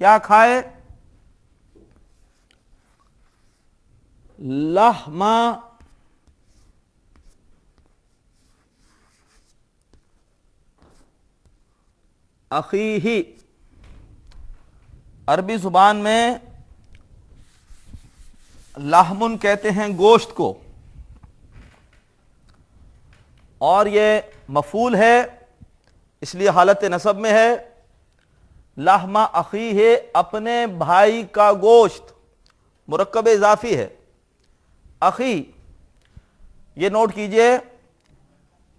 کیا کھائے؟ لحم اخیہ، عربی زبان میں لحمن کہتے ہیں گوشت کو، اور یہ مفعول ہے اس لیے حالت نصب میں ہے۔ لحم اخیہ، اپنے بھائی کا گوشت، مرکب اضافی ہے اخی۔ یہ نوٹ کیجئے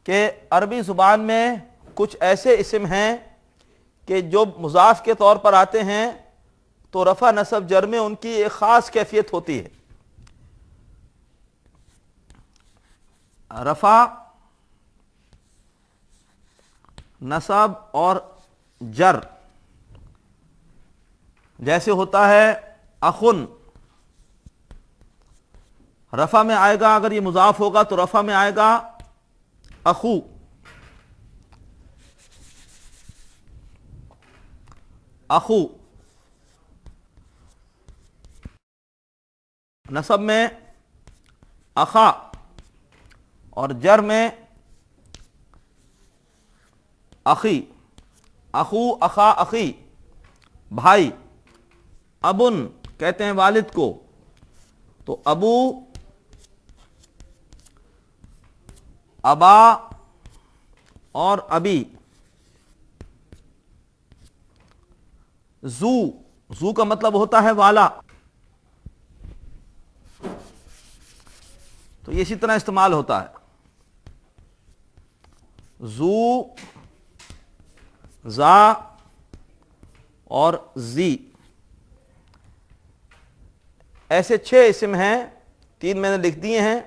کہ عربی زبان میں کچھ ایسے اسم ہیں کہ جو مضاف کے طور پر آتے ہیں تو رفع نصب جر میں ان کی ایک خاص کیفیت ہوتی ہے۔ رفع نصب اور جر جیسے ہوتا ہے اخن، رفع میں آئے گا، اگر یہ مضاف ہوگا تو رفع میں آئے گا اخو، اخو، نصب میں اخا، اور جر میں اخی، اخو، اخا، اخی، بھائی۔ ابن کہتے ہیں والد کو، تو ابو، ابا اور ابی۔ زو، زو کا مطلب ہوتا ہے والا، تو یہ اسی طرح استعمال ہوتا ہے۔ زو، زا اور زی، ایسے 6 اسم ہیں، 3 میں نے لکھ دیے ہیں۔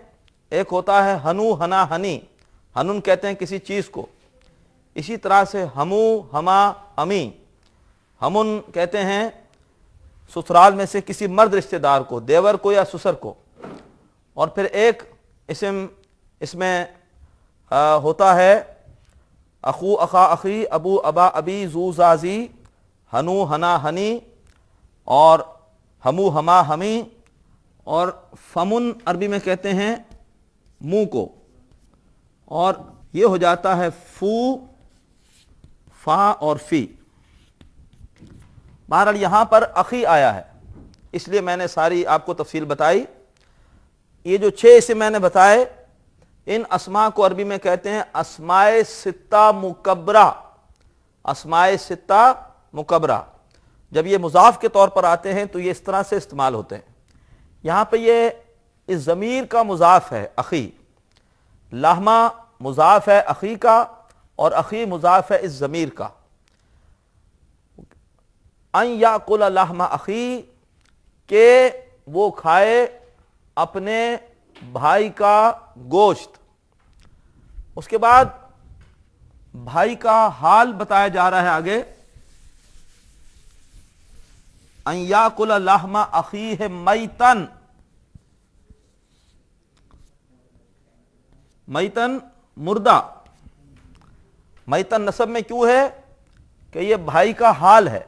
ایک ہوتا ہے ہنو، ہنا، ہنی، ہنن کہتے ہیں کسی چیز کو، اسی طرح سے ہمو، ہما، ہمی، ہمن کہتے ہیں سسرال میں سے کسی مرد رشتہ دار کو، دیور کو یا سسر کو۔ اور پھر ایک اسم اس میں ہوتا ہے اخو، اخا، اخی، ابو، ابا، ابی، زو، زازی، ہنو، ہنا، ہنی، اور ہمو، ہما، ہمی، اور فمن عربی میں کہتے ہیں منہ کو، اور یہ ہو جاتا ہے فو، فا اور فی۔ بہرحال یہاں پر اخی آیا ہے، اس لیے میں نے ساری آپ کو تفصیل بتائی۔ یہ جو 6 اسم میں نے بتائے، ان اسماء کو عربی میں کہتے ہیں اسماء ستہ مکبرہ، اسماء ستہ مکبرہ۔ جب یہ مضاف کے طور پر آتے ہیں تو یہ اس طرح سے استعمال ہوتے ہیں۔ یہاں پہ یہ اس ضمیر کا مضاف ہے اخی، لحمہ مضاف ہے اخی کا، اور اخی مضاف ہے اس ضمیر کا۔ ان یاکل لحم اخی، کہ وہ کھائے اپنے بھائی کا گوشت۔ اس کے بعد بھائی کا حال بتایا جا رہا ہے آگے، ان یاکل لحم اخیہ میتن، میتن مردہ۔ میتن نسب میں کیوں ہے کہ یہ بھائی کا حال ہے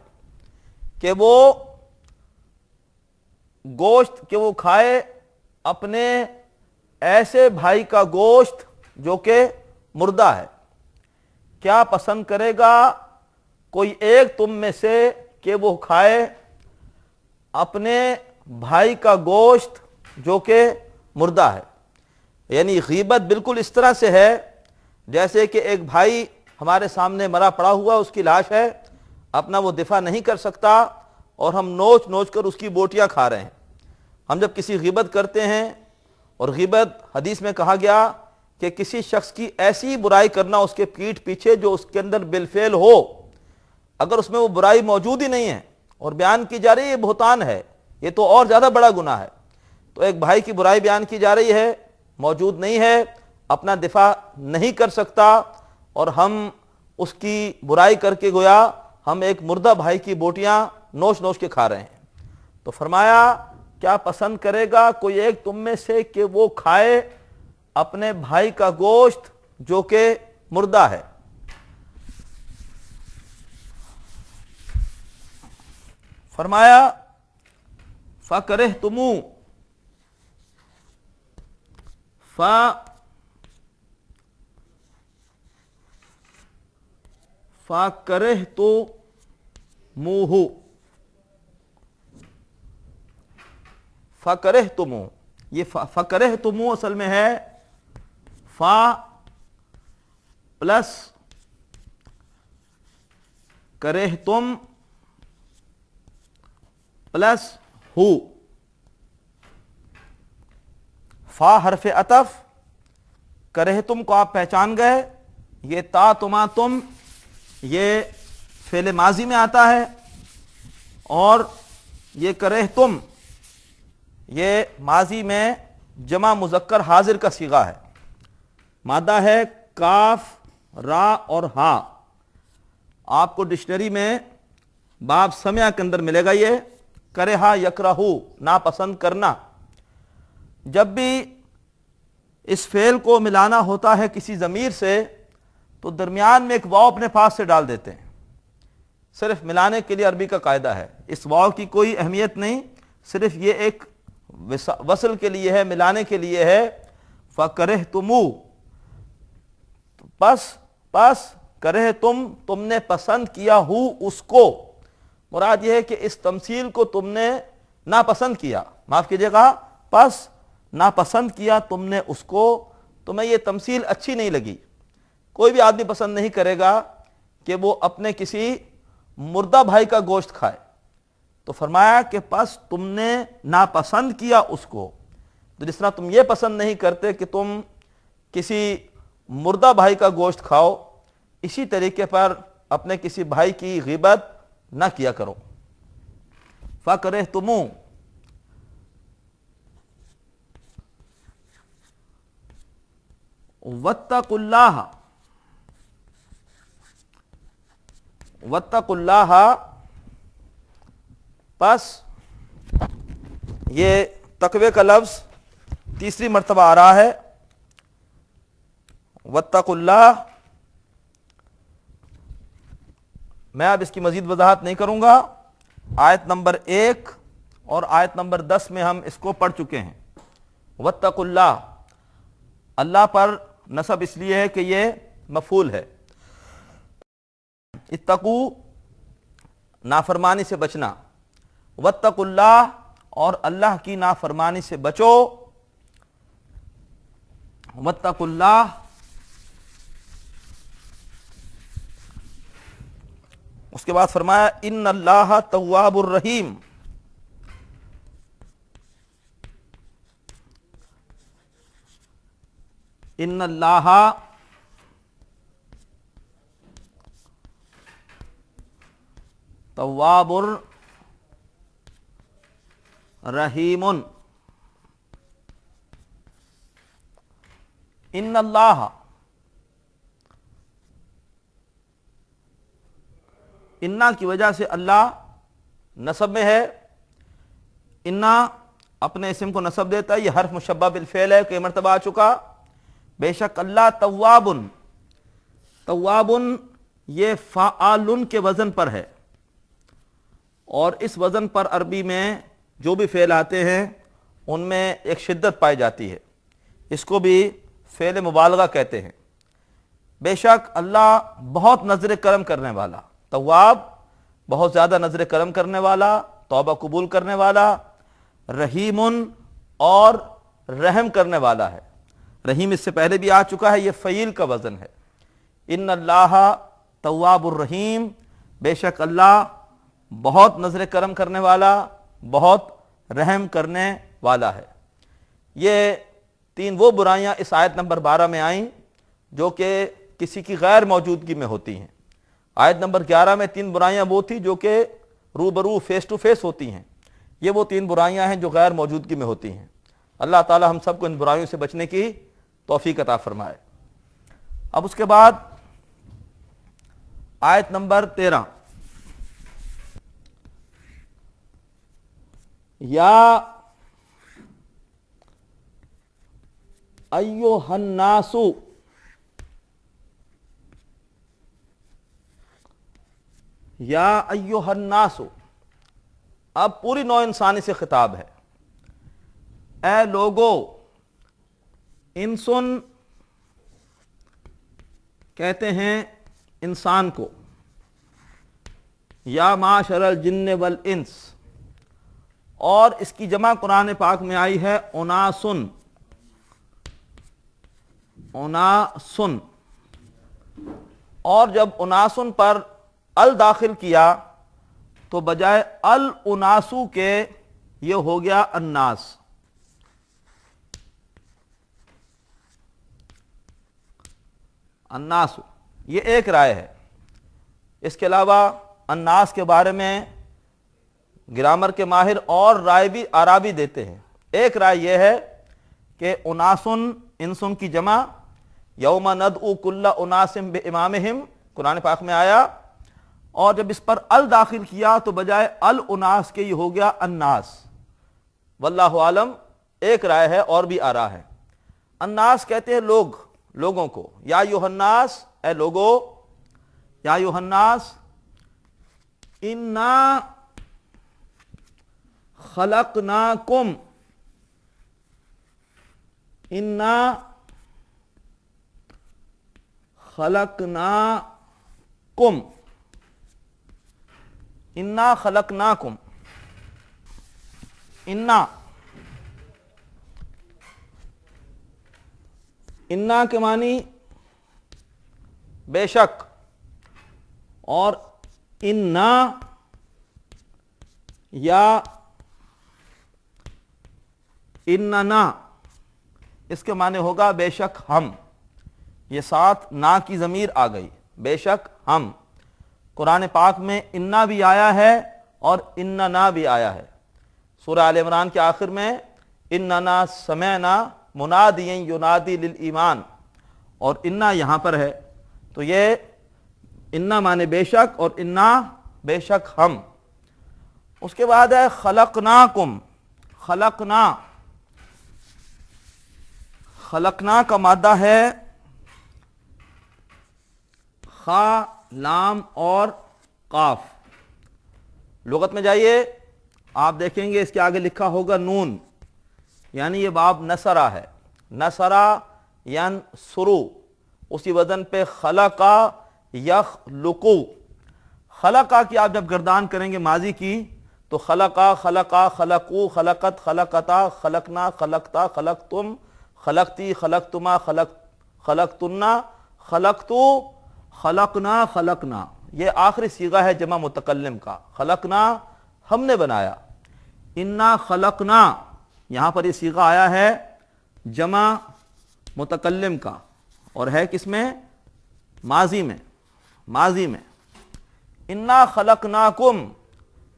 کہ وہ گوشت کہ وہ کھائے اپنے ایسے بھائی کا گوشت جو کہ مردہ ہے۔ کیا پسند کرے گا کوئی ایک تم میں سے کہ وہ کھائے اپنے بھائی کا گوشت جو کہ مردہ ہے؟ یعنی غیبت بالکل اس طرح سے ہے جیسے کہ ایک بھائی ہمارے سامنے مرا پڑا ہوا، اس کی لاش ہے، اپنا وہ دفاع نہیں کر سکتا، اور ہم نوچ نوچ کر اس کی بوٹیاں کھا رہے ہیں۔ ہم جب کسی غیبت کرتے ہیں، اور غیبت حدیث میں کہا گیا کہ کسی شخص کی ایسی برائی کرنا اس کے پیٹھ پیچھے جو اس کے اندر بالفعل ہو، اگر اس میں وہ برائی موجود ہی نہیں ہے اور بیان کی جا رہی ہے، یہ بہتان ہے، یہ تو اور زیادہ بڑا گناہ ہے۔ تو ایک بھائی کی برائی بیان کی جا رہی ہے، موجود نہیں ہے، اپنا دفاع نہیں کر سکتا، اور ہم اس کی برائی کر کے گویا ہم ایک مردہ بھائی کی بوٹیاں نوچ نوچ کے کھا رہے ہیں۔ تو فرمایا کیا پسند کرے گا کوئی ایک تم میں سے کہ وہ کھائے اپنے بھائی کا گوشت جو کہ مردہ ہے۔ فرمایا فَكَرِهْتُمُ فَكَرِهْتُمُوهُ فَكَرِهْتُمُ، یہ فَكَرِهْتُمُ اصل میں ہے فا پلس کرہتم پلس ہو، فا حرف عطف، کرہتم کو آپ پہچان گئے، یہ تا تما تم یہ فعل ماضی میں آتا ہے، اور یہ کرہتم یہ ماضی میں جمع مذکر حاضر کا صیغہ ہے، مادہ ہے کاف را اور ہا۔ آپ کو ڈکشنری میں باب سمع کے اندر ملے گا یہ کرہا یکرہو، ناپسند کرنا۔ جب بھی اس فعل کو ملانا ہوتا ہے کسی ضمیر سے تو درمیان میں ایک واو اپنے پاس سے ڈال دیتے ہیں، صرف ملانے کے لیے عربی کا قاعدہ ہے، اس واو کی کوئی اہمیت نہیں، صرف یہ ایک وصل کے لیے ہے، ملانے کے لیے ہے۔ فَكَرِهْتُمُ، پس کرہ تم نے پسند کیا ہو اس کو، مراد یہ ہے کہ اس تمثیل کو تم نے ناپسند کیا، معاف کیجئے گا، پس ناپسند کیا تم نے اس کو، تمہیں یہ تمثیل اچھی نہیں لگی۔ کوئی بھی آدمی پسند نہیں کرے گا کہ وہ اپنے کسی مردہ بھائی کا گوشت کھائے، تو فرمایا کہ پس تم نے ناپسند کیا اس کو، تو جس طرح تم یہ پسند نہیں کرتے کہ تم کسی مردہ بھائی کا گوشت کھاؤ، اسی طریقے پر اپنے کسی بھائی کی غیبت نہ کیا کرو۔ فَكَرِهْتُمُ، وَاتَّقُوا اللَّهَ، وَاتَّقُوا اللَّهَ، پس یہ تقوی کا لفظ تیسری مرتبہ آ رہا ہے، وَاتَّقُوا اللَّهَ۔ میں اب اس کی مزید وضاحت نہیں کروں گا، آیت نمبر 1 اور آیت نمبر 10 میں ہم اس کو پڑھ چکے ہیں۔ وَاتَّقُوا اللَّهَ، اللہ پر نصب اس لیے ہے کہ یہ مفعول ہے، اتقو نافرمانی سے بچنا، واتقوا اللہ اور اللہ کی نافرمانی سے بچو، واتقوا اللہ، اس کے بعد فرمایا ان اللہ تواب الرحیم، ان اللہ تواب الرحیم، ان اللہ، انا کی وجہ سے اللہ نصب میں ہے، انا اپنے اسم کو نصب دیتا ہے، یہ حرف مشبہ بالفعل ہے، کئی مرتبہ آ چکا، بے شک اللہ توابن، توابن یہ فعالن کے وزن پر ہے، اور اس وزن پر عربی میں جو بھی فعل آتے ہیں ان میں ایک شدت پائی جاتی ہے، اس کو بھی فعل مبالغہ کہتے ہیں۔ بے شک اللہ بہت نظر کرم کرنے والا، تواب بہت زیادہ نظر کرم کرنے والا، توبہ قبول کرنے والا، رحیم اور رحم کرنے والا ہے۔ رحیم اس سے پہلے بھی آ چکا ہے، یہ فعیل کا وزن ہے، ان اللہ تواب الرحیم، بے شک اللہ بہت نظر کرم کرنے والا، بہت رحم کرنے والا ہے۔ یہ تین وہ برائیاں اس آیت نمبر 12 میں آئیں جو کہ کسی کی غیر موجودگی میں ہوتی ہیں۔ آیت نمبر 11 میں 3 برائیاں وہ تھی جو کہ روبرو فیس ٹو فیس ہوتی ہیں، یہ وہ 3 برائیاں ہیں جو غیر موجودگی میں ہوتی ہیں۔ اللہ تعالی ہم سب کو ان برائیوں سے بچنے کی توفیق عطا فرمائے۔ اب اس کے بعد آیت نمبر 13، یا ایھا الناس، یا ایھا الناس، اب پوری نوع انسانی سے خطاب ہے. اے لوگو، انسن کہتے ہیں انسان کو، یا معاشر الجن والانس، اور اس کی جمع قرآن پاک میں آئی ہے اناسن. اناسن، اور جب اناسن پر ال داخل کیا تو بجائے الاناسو کے یہ ہو گیا الناس. الناس یہ ایک رائے ہے. اس کے علاوہ الناس کے بارے میں گرامر کے ماہر اور رائے بھی آرا بھی دیتے ہیں. ایک رائے یہ ہے کہ اناسن انسن کی جمع یوم ندعو کل اناس بامامہم قرآن پاک میں آیا، اور جب اس پر ال داخل کیا تو بجائے الاناس کے یہ ہو گیا الناس. واللہ عالم ایک رائے ہے اور بھی آرا ہے. الناس کہتے ہیں لوگ، لوگوں کو. یا ایھا الناس، اے لوگو، یا ایھا الناس انا خلقناکم، انا خلقناکم، انا خلقناکم. انا انا کے معنی بے شک، اور انا یا اننا اس کے معنی ہوگا بے شک ہم. یہ ساتھ نا کی ضمیر آ گئی، بے شک ہم. قرآن پاک میں انا بھی آیا ہے اور اننا بھی آیا ہے. سورہ آل عمران کے آخر میں اننا سمعنا منادیا ینادی للایمان، اور انا یہاں پر ہے. تو یہ انا مانے بے شک اور انا بے شک ہم. اس کے بعد ہے خلقناکم. خلقنا، خلقنا کا مادہ ہے خا، لام اور قاف. لغت میں جائیے، آپ دیکھیں گے اس کے آگے لکھا ہوگا نون، یعنی یہ باب نصرہ ہے. نصرہ ینصرو، اسی وزن پہ خلقا یخلقو. خلقا کی آپ جب گردان کریں گے ماضی کی تو خلقا، خلقا، خلقو، خلقت، خلقتا، خلقنا، خلقتا، خلقتم، خلقتی، خلقتما، خلقتنا، خلقتو، خلقنا، خلقنا. یہ آخری صیغہ ہے جمع متکلم کا. خلقنا ہم نے بنایا. انا خلقنا یہاں پر یہ صیغہ آیا ہے جمع متکلم کا، اور ہے کس میں؟ ماضی میں. ماضی میں انا خلقناکم،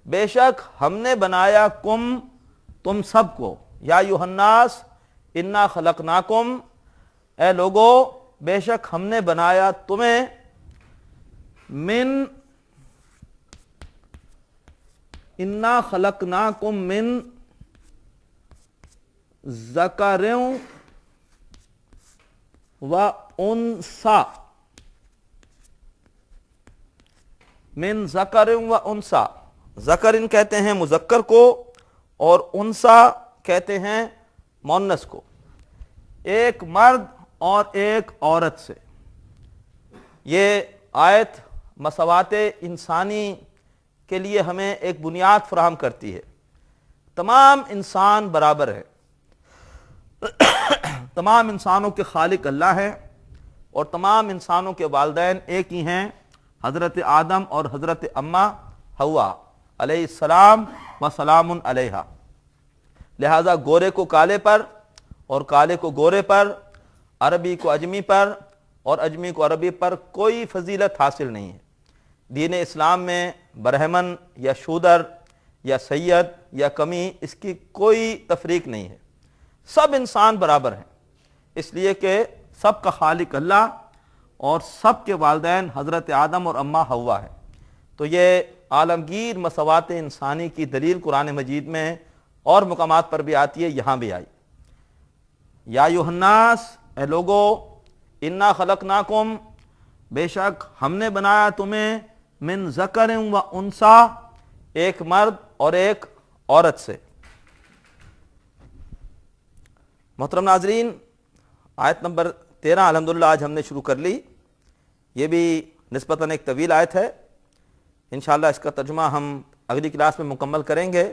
بے شک ہم نے بنایا، کم تم سب کو. یا ایھا الناس انا خلقناکم، اے لوگو بے شک ہم نے بنایا تمہیں، من، انا خلقناکم من ذکر و انثی، من ذکر و انثی. ذکرن کہتے ہیں مذکر کو اور انثی کہتے ہیں مؤنث کو. ایک مرد اور ایک عورت سے. یہ آیت مساوات انسانی کے لیے ہمیں ایک بنیاد فراہم کرتی ہے. تمام انسان برابر ہے. تمام انسانوں کے خالق اللہ ہے، اور تمام انسانوں کے والدین ایک ہی ہیں، حضرت آدم اور حضرت اماں حوا علیہ السلام و سلام علیہا. لہذا گورے کو کالے پر اور کالے کو گورے پر، عربی کو اجمی پر اور اجمی کو عربی پر کوئی فضیلت حاصل نہیں ہے. دین اسلام میں برہمن یا شودر یا سید یا کمی اس کی کوئی تفریق نہیں ہے. سب انسان برابر ہیں، اس لیے کہ سب کا خالق اللہ اور سب کے والدین حضرت آدم اور اماں حوا ہے. تو یہ عالمگیر مساوات انسانی کی دلیل قرآن مجید میں اور مقامات پر بھی آتی ہے، یہاں بھی آئی. یا ایھا الناس، اے لوگو، انا خلقناکم، بے شک ہم نے بنایا تمہیں، من ذکر و انثی، ایک مرد اور ایک عورت سے۔ محترم ناظرین، آیت نمبر 13 الحمدللہ آج ہم نے شروع کر لی۔ یہ بھی نسبتاً ایک طویل آیت ہے، انشاءاللہ اس کا ترجمہ ہم اگلی کلاس میں مکمل کریں گے۔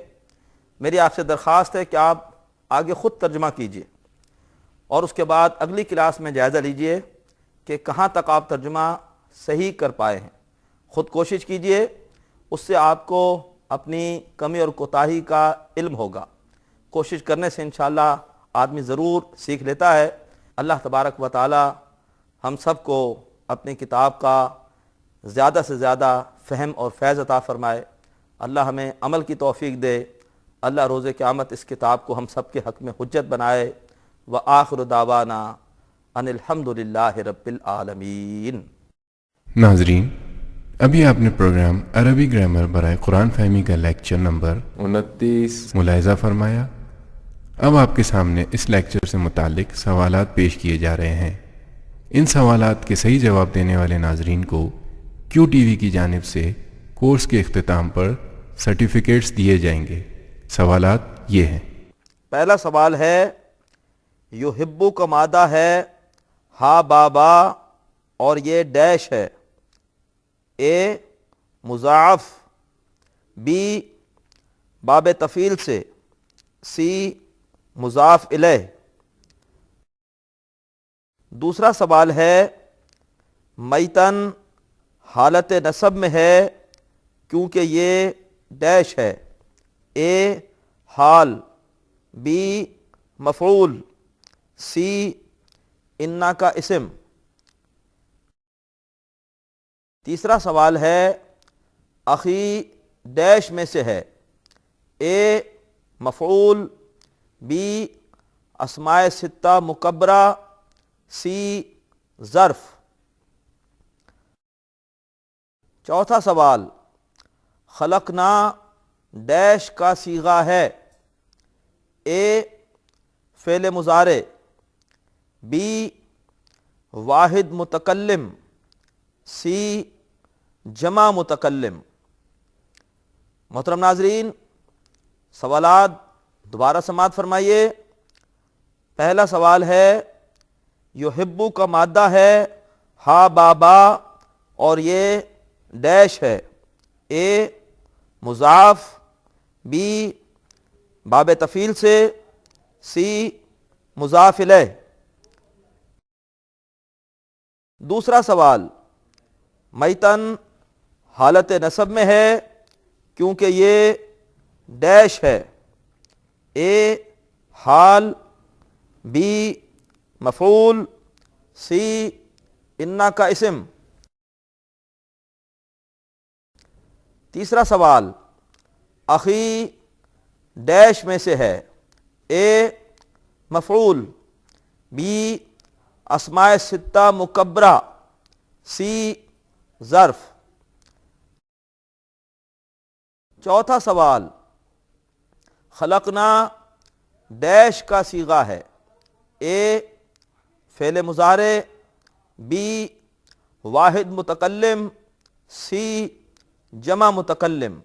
میری آپ سے درخواست ہے کہ آپ آگے خود ترجمہ کیجئے اور اس کے بعد اگلی کلاس میں جائزہ لیجئے کہ کہاں تک آپ ترجمہ صحیح کر پائے ہیں۔ خود کوشش کیجئے، اس سے آپ کو اپنی کمی اور کوتاہی کا علم ہوگا۔ کوشش کرنے سے انشاءاللہ آدمی ضرور سیکھ لیتا ہے۔ اللہ تبارک و تعالی ہم سب کو اپنی کتاب کا زیادہ سے زیادہ فہم اور فیض عطا فرمائے۔ اللہ ہمیں عمل کی توفیق دے۔ اللہ روز قیامت اس کتاب کو ہم سب کے حق میں حجت بنائے۔ وآخر دعوانا ان الحمدللہ رب العالمین۔ ناظرین، ابھی آپ نے پروگرام عربی گرامر برائے قرآن فہمی کا لیکچر نمبر 29 ملاحظہ فرمایا۔ اب آپ کے سامنے اس لیکچر سے متعلق سوالات پیش کیے جا رہے ہیں۔ ان سوالات کے صحیح جواب دینے والے ناظرین کو کیو ٹی وی کی جانب سے کورس کے اختتام پر سرٹیفکیٹس دیے جائیں گے۔ سوالات یہ ہیں۔ پہلا سوال ہے، یحبو کا مادہ ہے ہا بابا اور یہ ڈیش ہے۔ اے مضاعف، بی باب تفعیل سے، سی مضاف الیہ۔ دوسرا سوال ہے، میتن حالت نصب میں ہے کیونکہ یہ ڈیش ہے۔ اے حال، بی مفعول، سی انا کا اسم۔ تیسرا سوال ہے، اخی ڈیش میں سے ہے۔ اے مفعول، بی اسماء ستہ مکبرہ، سی ظرف۔ چوتھا سوال، خلقنا ڈیش کا صیغہ ہے۔ اے فعل مضارع، بی واحد متکلم، سی جمع متکلم۔ محترم ناظرین، سوالات دوبارہ سماعت فرمائیے۔ پہلا سوال ہے، یحبو کا مادہ ہے ہا بابا اور یہ ڈیش ہے۔ اے مضاف، بی باب تفعیل سے، سی مضاف الیہ۔ دوسرا سوال، میتن حالت نصب میں ہے کیونکہ یہ ڈیش ہے۔ اے حال، بی مفعول، سی انا کا اسم۔ تیسرا سوال، اخی ڈیش میں سے ہے۔ اے مفعول، بی اسماء ستہ مکبرہ، سی ظرف۔ چوتھا سوال، خلقنا ڈیش کا صیغہ ہے۔ اے فعل مضارع، بی واحد متکلم، سی جمع متکلم۔